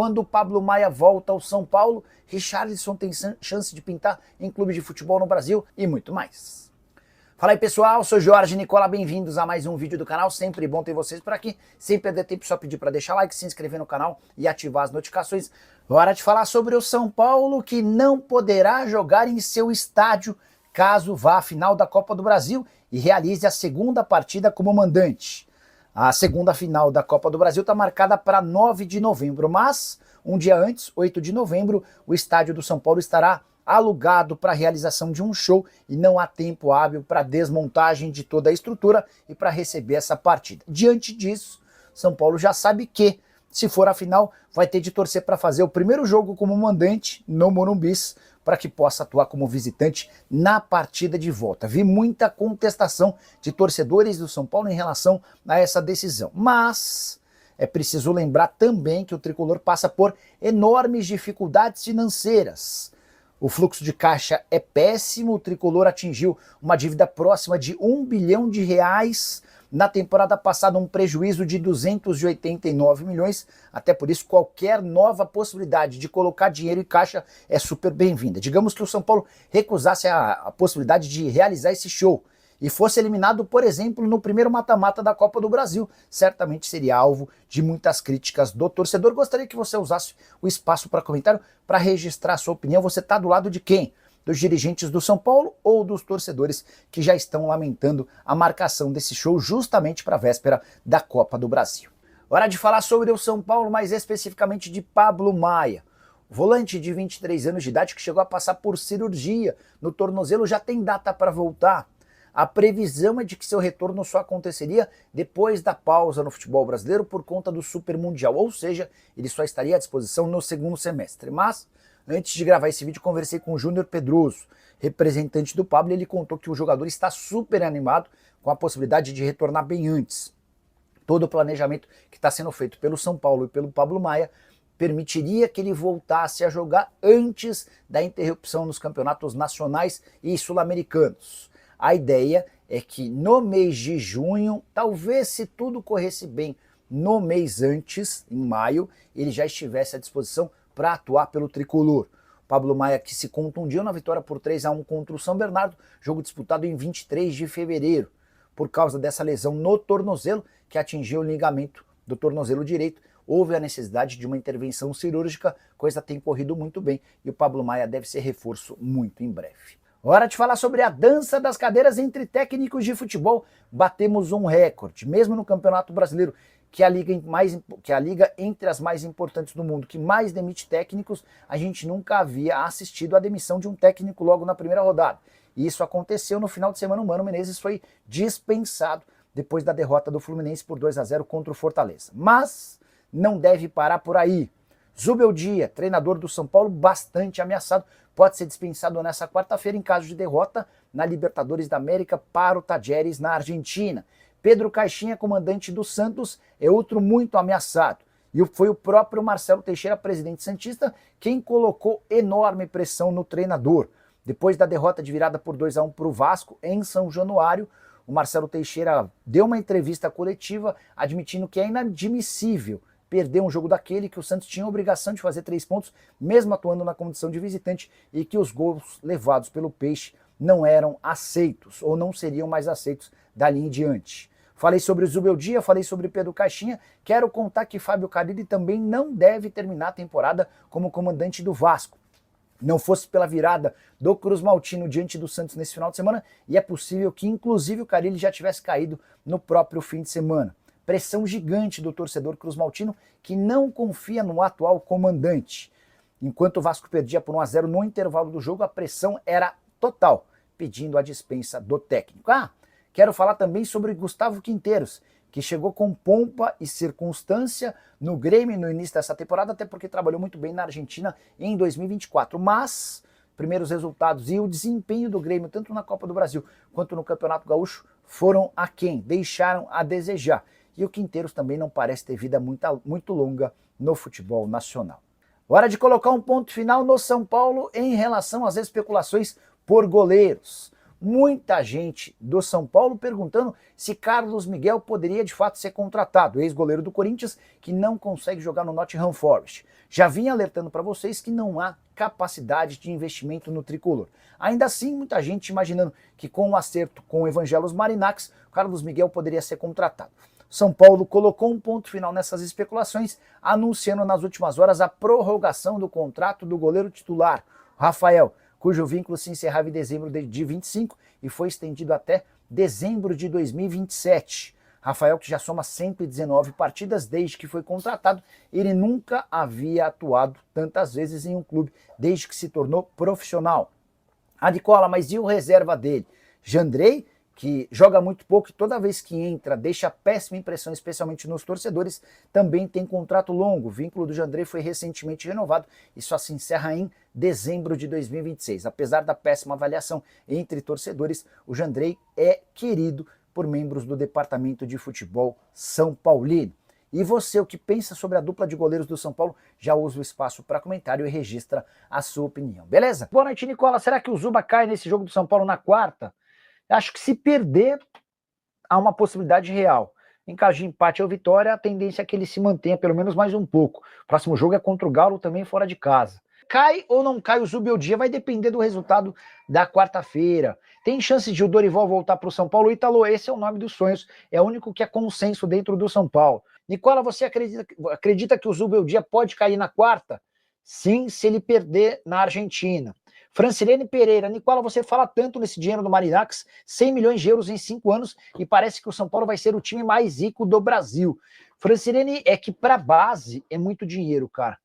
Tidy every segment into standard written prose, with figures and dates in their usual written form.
Quando o Pablo Maia volta ao São Paulo, Richarlison tem chance de pintar em clube de futebol no Brasil e muito mais. Fala aí pessoal, sou Jorge Nicola, bem-vindos a mais um vídeo do canal, sempre bom ter vocês por aqui, sem perder tempo, só pedir para deixar like, se inscrever no canal e ativar as notificações. Hora de falar sobre o São Paulo, que não poderá jogar em seu estádio caso vá à final da Copa do Brasil e realize a segunda partida como mandante. A segunda final da Copa do Brasil está marcada para 9 de novembro, mas um dia antes, 8 de novembro, o estádio do São Paulo estará alugado para a realização de um show e não há tempo hábil para desmontagem de toda a estrutura e para receber essa partida. Diante disso, São Paulo já sabe que, se for a final, vai ter de torcer para fazer o primeiro jogo como mandante no Morumbi, para que possa atuar como visitante na partida de volta. Vi muita contestação de torcedores do São Paulo em relação a essa decisão, mas é preciso lembrar também que o tricolor passa por enormes dificuldades financeiras. O fluxo de caixa é péssimo, o tricolor atingiu uma dívida próxima de R$1 bilhão, na temporada passada um prejuízo de 289 milhões, até por isso qualquer nova possibilidade de colocar dinheiro em caixa é super bem-vinda. Digamos que o São Paulo recusasse a possibilidade de realizar esse show e fosse eliminado, por exemplo, no primeiro mata-mata da Copa do Brasil, certamente seria alvo de muitas críticas do torcedor. Gostaria que você usasse o espaço para comentário, para registrar a sua opinião. Você está do lado de quem? Dos dirigentes do São Paulo ou dos torcedores que já estão lamentando a marcação desse show justamente para a véspera da Copa do Brasil? Hora de falar sobre o São Paulo, mais especificamente de Pablo Maia. O volante de 23 anos de idade que chegou a passar por cirurgia no tornozelo já tem data para voltar. A previsão é de que seu retorno só aconteceria depois da pausa no futebol brasileiro por conta do Super Mundial, ou seja, ele só estaria à disposição no segundo semestre. Mas, antes de gravar esse vídeo, conversei com o Júnior Pedroso, representante do Pablo, e ele contou que o jogador está super animado com a possibilidade de retornar bem antes. Todo o planejamento que está sendo feito pelo São Paulo e pelo Pablo Maia permitiria que ele voltasse a jogar antes da interrupção nos campeonatos nacionais e sul-americanos. A ideia é que no mês de junho, talvez se tudo corresse bem no mês antes, em maio, ele já estivesse à disposição para atuar pelo tricolor. Pablo Maia, que se contundiu na vitória por 3-1 contra o São Bernardo, jogo disputado em 23 de fevereiro. Por causa dessa lesão no tornozelo, que atingiu o ligamento do tornozelo direito, houve a necessidade de uma intervenção cirúrgica, coisa tem corrido muito bem e o Pablo Maia deve ser reforço muito em breve. Hora de falar sobre a dança das cadeiras entre técnicos de futebol. Batemos um recorde, mesmo no Campeonato Brasileiro, que é a liga entre as mais importantes do mundo, que mais demite técnicos, a gente nunca havia assistido à demissão de um técnico logo na primeira rodada. E isso aconteceu no final de semana. O Mano Menezes foi dispensado depois da derrota do Fluminense por 2-0 contra o Fortaleza. Mas não deve parar por aí. Zubeldia, treinador do São Paulo, bastante ameaçado, pode ser dispensado nessa quarta-feira em caso de derrota na Libertadores da América para o Talleres na Argentina. Pedro Caixinha, comandante do Santos, é outro muito ameaçado. E foi o próprio Marcelo Teixeira, presidente santista, quem colocou enorme pressão no treinador. Depois da derrota de virada por 2-1 para o Vasco em São Januário, o Marcelo Teixeira deu uma entrevista coletiva admitindo que é inadmissível perder um jogo daquele, que o Santos tinha a obrigação de fazer 3 pontos, mesmo atuando na condição de visitante, e que os gols levados pelo Peixe não eram aceitos, ou não seriam mais aceitos dali em diante. Falei sobre o Zubeldia, falei sobre Pedro Caixinha, quero contar que Fábio Carille também não deve terminar a temporada como comandante do Vasco. Não fosse pela virada do Cruz Maltino diante do Santos nesse final de semana, e é possível que inclusive o Carille já tivesse caído no próprio fim de semana. Pressão gigante do torcedor Cruz Maltino, que não confia no atual comandante. Enquanto o Vasco perdia por 1-0 no intervalo do jogo, a pressão era total, pedindo a dispensa do técnico. Quero falar também sobre Gustavo Quinteiros, que chegou com pompa e circunstância no Grêmio no início dessa temporada, até porque trabalhou muito bem na Argentina em 2024. Mas primeiros resultados e o desempenho do Grêmio, tanto na Copa do Brasil quanto no Campeonato Gaúcho, foram aquém, deixaram a desejar. E o Quinteiros também não parece ter vida muito longa no futebol nacional. Hora de colocar um ponto final no São Paulo em relação às especulações por goleiros. Muita gente do São Paulo perguntando se Carlos Miguel poderia de fato ser contratado, ex-goleiro do Corinthians que não consegue jogar no Nottingham Forest. Já vim alertando para vocês que não há capacidade de investimento no tricolor. Ainda assim, muita gente imaginando que com o acerto com o Evangelos Marinax, Carlos Miguel poderia ser contratado. São Paulo colocou um ponto final nessas especulações, anunciando nas últimas horas a prorrogação do contrato do goleiro titular, Rafael, cujo vínculo se encerrava em dezembro de 25 e foi estendido até dezembro de 2027. Rafael, que já soma 119 partidas desde que foi contratado, ele nunca havia atuado tantas vezes em um clube desde que se tornou profissional. Nicola, mas e o reserva dele? Jandrei, que joga muito pouco e toda vez que entra deixa péssima impressão, especialmente nos torcedores, também tem contrato longo. O vínculo do Jandrei foi recentemente renovado e só se encerra em dezembro de 2026. Apesar da péssima avaliação entre torcedores, o Jandrei é querido por membros do departamento de futebol São Paulino. E você, o que pensa sobre a dupla de goleiros do São Paulo? Já usa o espaço para comentário e registra a sua opinião, beleza? Boa noite, Nicola. Será que o Zuba cai nesse jogo do São Paulo na quarta? Acho que se perder, há uma possibilidade real. Em caso de empate ou vitória, a tendência é que ele se mantenha pelo menos mais um pouco. O próximo jogo é contra o Galo, também fora de casa. Cai ou não cai o Zubeldia vai depender do resultado da quarta-feira. Tem chance de o Dorival voltar para o São Paulo? Ítalo, esse é o nome dos sonhos. É o único que é consenso dentro do São Paulo. Nicola, você acredita que o Zubeldia pode cair na quarta? Sim, se ele perder na Argentina. Francilene Pereira, Nicola, você fala tanto nesse dinheiro do Marinax, 100 milhões de euros em 5 anos, e parece que o São Paulo vai ser o time mais rico do Brasil. Francilene, é que para base é muito dinheiro, cara.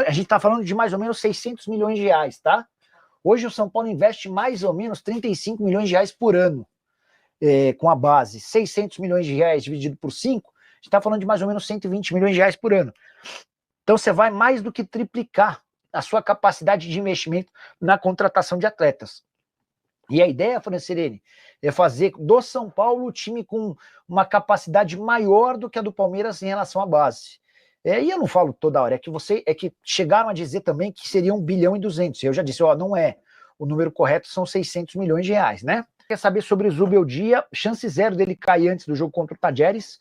A gente tá falando de mais ou menos 600 milhões de reais, tá? Hoje o São Paulo investe mais ou menos 35 milhões de reais por ano com a base. 600 milhões de reais dividido por 5, a gente tá falando de mais ou menos 120 milhões de reais por ano. Então você vai mais do que triplicar a sua capacidade de investimento na contratação de atletas. E a ideia, Francilene, é fazer do São Paulo o time com uma capacidade maior do que a do Palmeiras em relação à base. E eu não falo toda hora, é que chegaram a dizer também que seria 1 bilhão e 200. Eu já disse, não é. O número correto são 600 milhões de reais, né? Quer saber sobre o Zubeldia? Chance zero dele cair antes do jogo contra o Tajeres,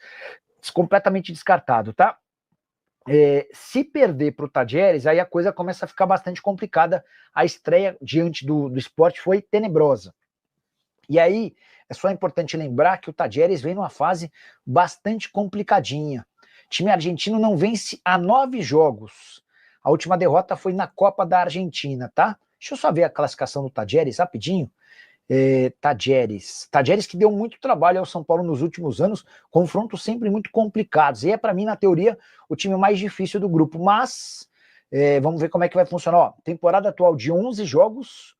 completamente descartado, tá? Se perder para o Tajeres, aí a coisa começa a ficar bastante complicada. A estreia diante do Sport foi tenebrosa. E aí, é só importante lembrar que o Tajeres vem numa fase bastante complicadinha. O time argentino não vence há 9 jogos. A última derrota foi na Copa da Argentina, tá? Deixa eu só ver a classificação do Tajeres rapidinho. Tajeres que deu muito trabalho ao São Paulo nos últimos anos, confrontos sempre muito complicados, e é para mim, na teoria, o time mais difícil do grupo, mas vamos ver como é que vai funcionar. Temporada atual de 11 jogos,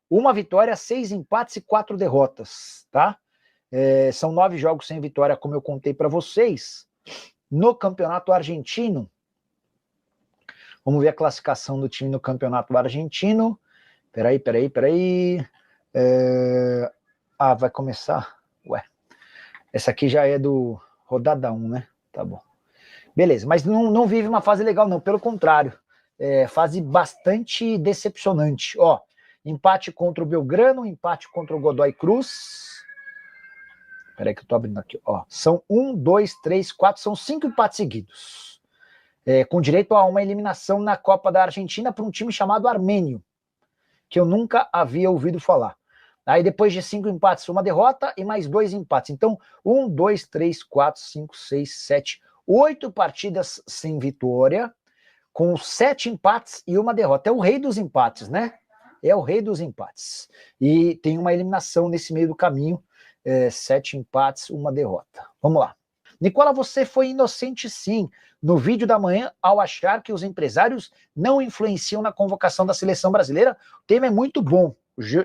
1 vitória, 6 empates e 4 derrotas, tá? São 9 jogos sem vitória, como eu contei para vocês. No campeonato argentino, vamos ver a classificação do time no campeonato argentino. Peraí. Vai começar? Ué, essa aqui já é do rodada 1, né? Tá bom. Beleza, mas não vive uma fase legal não, pelo contrário. Fase bastante decepcionante. Empate contra o Belgrano, empate contra o Godoy Cruz. Peraí que eu tô abrindo aqui. São 1, 2, 3, 4, são 5 empates seguidos. Com direito a uma eliminação na Copa da Argentina para um time chamado Armênio, que eu nunca havia ouvido falar. Aí depois de 5 empates, 1 derrota e mais 2 empates. Então, 1, 2, 3, 4, 5, 6, 7, 8 partidas sem vitória, com 7 empates e 1 derrota. É o rei dos empates, né? É o rei dos empates. E tem uma eliminação nesse meio do caminho, 7 empates, 1 derrota. Vamos lá. Nicola, você foi inocente sim, no vídeo da manhã, ao achar que os empresários não influenciam na convocação da seleção brasileira. O tema é muito bom,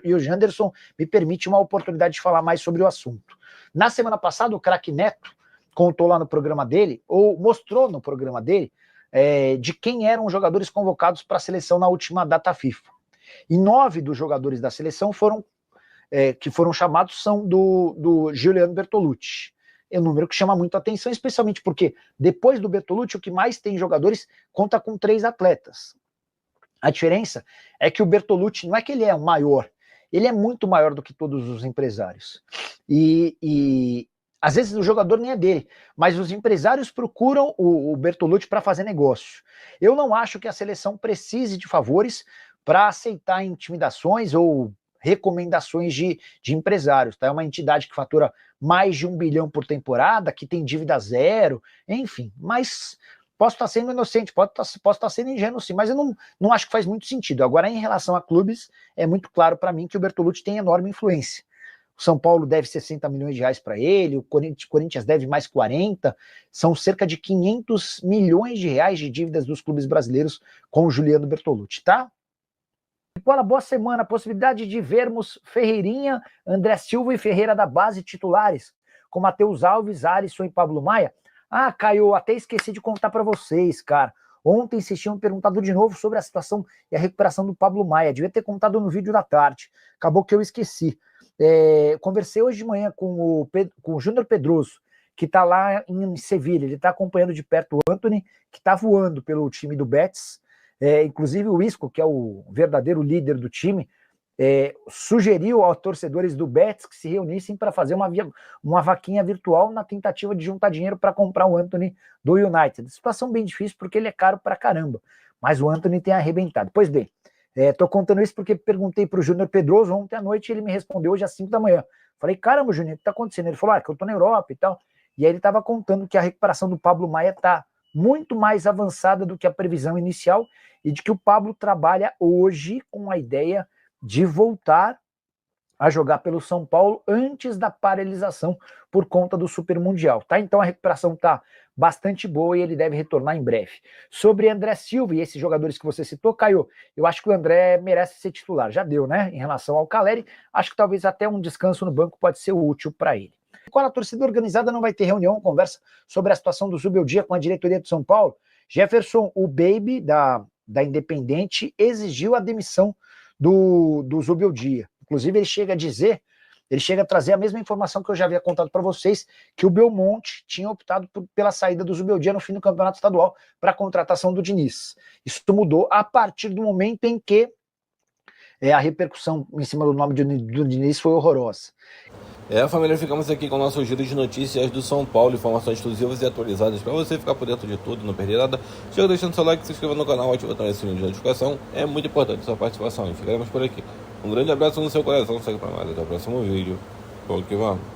e o Janderson me permite uma oportunidade de falar mais sobre o assunto. Na semana passada, o craque Neto contou lá no programa dele, ou mostrou no programa dele, de quem eram os jogadores convocados para a seleção na última data FIFA. E 9 dos jogadores da seleção que foram chamados são do Giuliano Bertolucci. É um número que chama muito a atenção, especialmente porque depois do Bertolucci, o que mais tem jogadores conta com 3 atletas. A diferença é que o Bertolucci não é que ele é o maior, ele é muito maior do que todos os empresários. E às vezes o jogador nem é dele, mas os empresários procuram o Bertolucci para fazer negócio. Eu não acho que a seleção precise de favores para aceitar intimidações ou recomendações de empresários. Tá? É uma entidade que fatura mais de 1 bilhão por temporada, que tem dívida zero, enfim, mas posso estar sendo inocente, posso estar sendo ingênuo sim, mas eu não acho que faz muito sentido. Agora, em relação a clubes, é muito claro para mim que o Bertolucci tem enorme influência. O São Paulo deve 60 milhões de reais para ele, o Corinthians deve mais 40, são cerca de 500 milhões de reais de dívidas dos clubes brasileiros com o Juliano Bertolucci, tá? Nicola, boa semana. Possibilidade de vermos Ferreirinha, André Silva e Ferreira da base titulares, com Matheus Alves, Alisson e Pablo Maia? Ah, Caio, até esqueci de contar para vocês, cara. Ontem vocês tinham perguntado de novo sobre a situação e a recuperação do Pablo Maia. Devia ter contado no vídeo da tarde. Acabou que eu esqueci. Conversei hoje de manhã com o Júnior Pedroso, que está lá em Sevilha. Ele está acompanhando de perto o Antony, que está voando pelo time do Betis. Inclusive o Isco, que é o verdadeiro líder do time, sugeriu aos torcedores do Betis que se reunissem para fazer uma vaquinha virtual na tentativa de juntar dinheiro para comprar o Antony do United. Situação bem difícil porque ele é caro pra caramba, mas o Antony tem arrebentado. Pois bem, tô contando isso porque perguntei para o Júnior Pedroso ontem à noite e ele me respondeu hoje às 5 da manhã. Falei, caramba, Júnior, o que está acontecendo? Ele falou, que eu tô na Europa e tal. E aí ele estava contando que a recuperação do Pablo Maia está muito mais avançada do que a previsão inicial e de que o Pablo trabalha hoje com a ideia de voltar a jogar pelo São Paulo antes da paralisação por conta do Super Mundial, tá? Então a recuperação tá bastante boa e ele deve retornar em breve. Sobre André Silva e esses jogadores que você citou, Caio, eu acho que o André merece ser titular, já deu, né? Em relação ao Caleri, acho que talvez até um descanso no banco pode ser útil para ele. Quando a torcida organizada não vai ter reunião, conversa sobre a situação do Zubeldia com a diretoria do São Paulo, Jefferson, o Baby da Independente, exigiu a demissão do Zubeldia. Inclusive ele chega a trazer a mesma informação que eu já havia contado para vocês, que o Belmonte tinha optado pela saída do Zubeldia no fim do campeonato estadual para a contratação do Diniz. Isso mudou a partir do momento em que a repercussão em cima do nome do Diniz foi horrorosa. Família, ficamos aqui com o nosso giro de notícias do São Paulo, informações exclusivas e atualizadas para você ficar por dentro de tudo, não perder nada. Chega deixando seu like, se inscreva no canal, ativa o sininho de notificação, é muito importante sua participação e ficaremos por aqui. Um grande abraço no seu coração, segue para mais, até o próximo vídeo, vamos que vamos.